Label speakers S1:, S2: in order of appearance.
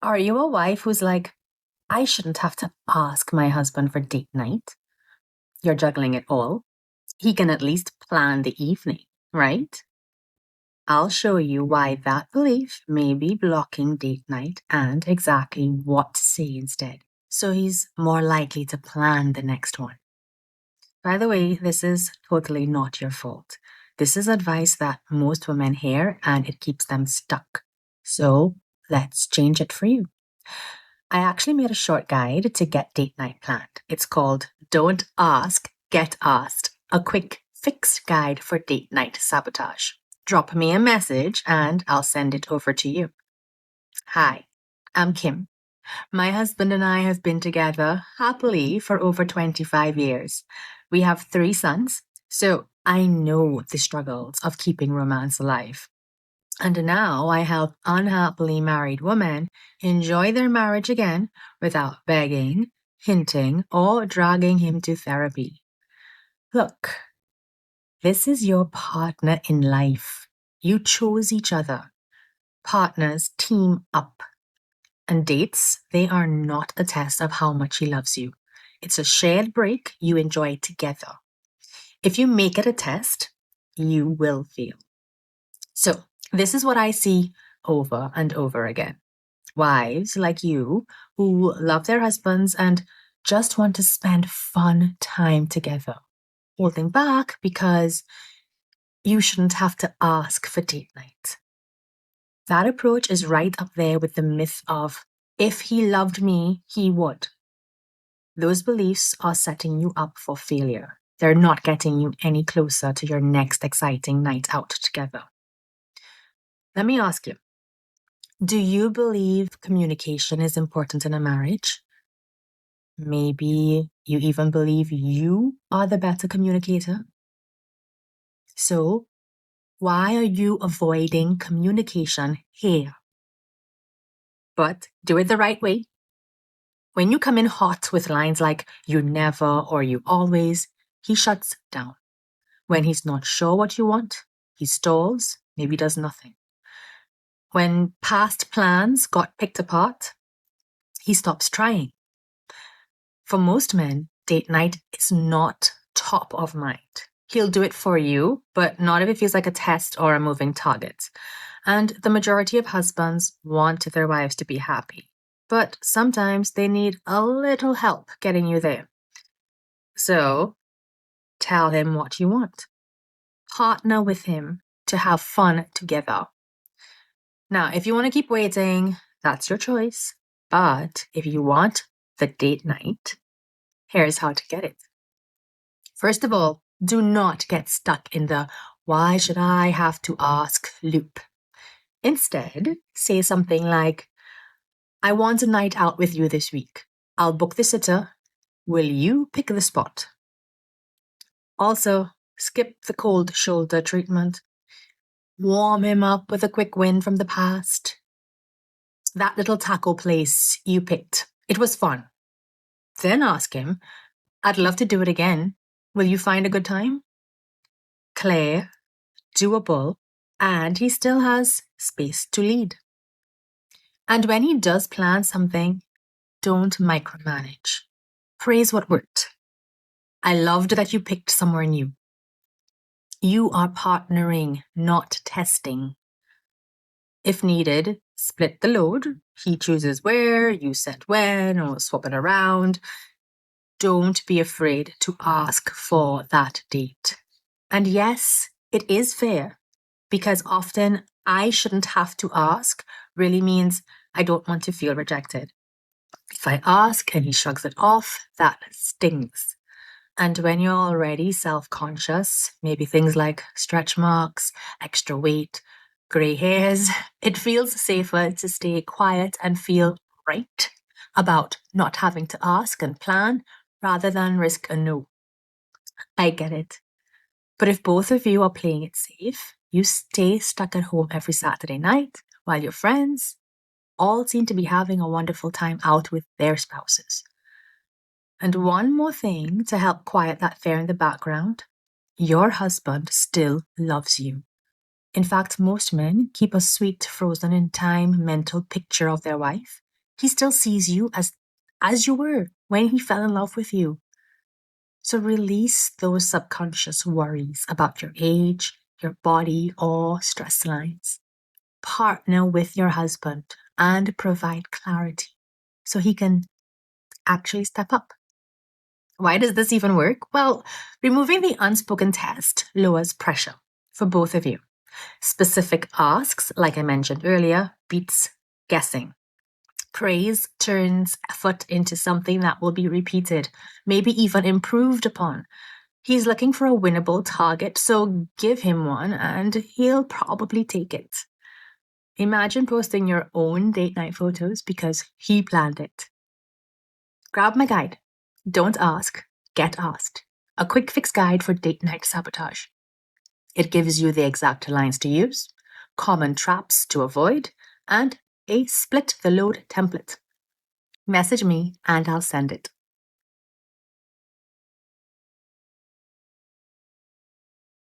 S1: Are you a wife who's like, I shouldn't have to ask my husband for date night? You're juggling it all. He can at least plan the evening, right? I'll show you why that belief may be blocking date night and exactly what to say instead. So he's more likely to plan the next one. By the way, this is totally not your fault. This is advice that most women hear and it keeps them stuck. So let's change it for you. I actually made a short guide to get date night planned. It's called Don't Ask, Get Asked, a quick fixed guide for date night sabotage. Drop me a message and I'll send it over to you. Hi, I'm Kim. My husband and I have been together happily for over 25 years. We have 3 sons, so I know the struggles of keeping romance alive. And now I help unhappily married women enjoy their marriage again without begging, hinting, or dragging him to therapy. Look, this is your partner in life. You chose each other. Partners team up. And dates, they are not a test of how much he loves you. It's a shared break you enjoy together. If you make it a test, you will fail. So, this is what I see over and over again. Wives like you who love their husbands and just want to spend fun time together, holding back because you shouldn't have to ask for date night. That approach is right up there with the myth of if he loved me, he would. Those beliefs are setting you up for failure. They're not getting you any closer to your next exciting night out together. Let me ask you, do you believe communication is important in a marriage? Maybe you even believe you are the better communicator? So, why are you avoiding communication here? But do it the right way. When you come in hot with lines like you never or you always, he shuts down. When he's not sure what you want, he stalls, maybe does nothing. When past plans got picked apart, he stops trying. For most men, date night is not top of mind. He'll do it for you, but not if it feels like a test or a moving target. And the majority of husbands want their wives to be happy, but sometimes they need a little help getting you there. So tell him what you want. Partner with him to have fun together. Now, if you want to keep waiting, that's your choice. But if you want the date night, here's how to get it. First of all, do not get stuck in the why should I have to ask loop. Instead, say something like, I want a night out with you this week. I'll book the sitter. Will you pick the spot? Also, skip the cold shoulder treatment. Warm him up with a quick win from the past. That little taco place you picked, it was fun. Then ask him, I'd love to do it again. Will you find a good time? Clear, doable, and he still has space to lead. And when he does plan something, don't micromanage. Praise what worked. I loved that you picked somewhere new. You are partnering, not testing. If needed, split the load. He chooses where, you set when, or swap it around. Don't be afraid to ask for that date. And yes, it is fair, because often I shouldn't have to ask really means I don't want to feel rejected. If I ask and he shrugs it off, that stings. And when you're already self-conscious, maybe things like stretch marks, extra weight, grey hairs, it feels safer to stay quiet and feel right about not having to ask and plan rather than risk a no. I get it. But if both of you are playing it safe, you stay stuck at home every Saturday night while your friends all seem to be having a wonderful time out with their spouses. And one more thing to help quiet that fear in the background, your husband still loves you. In fact, most men keep a sweet, frozen in time mental picture of their wife, He still sees you as you were when he fell in love with you. So release those subconscious worries about your age, your body, or stress lines. Partner with your husband and provide clarity so he can actually step up. Why does this even work? Well, removing the unspoken test lowers pressure for both of you. Specific asks, like I mentioned earlier, beats guessing. Praise turns effort into something that will be repeated, maybe even improved upon. He's looking for a winnable target, so give him one and he'll probably take it. Imagine posting your own date night photos because he planned it. Grab my guide. Don't ask, get asked. A quick fix guide for date night sabotage. It gives you the exact lines to use, common traps to avoid, and a split the load template. Message me and I'll send it.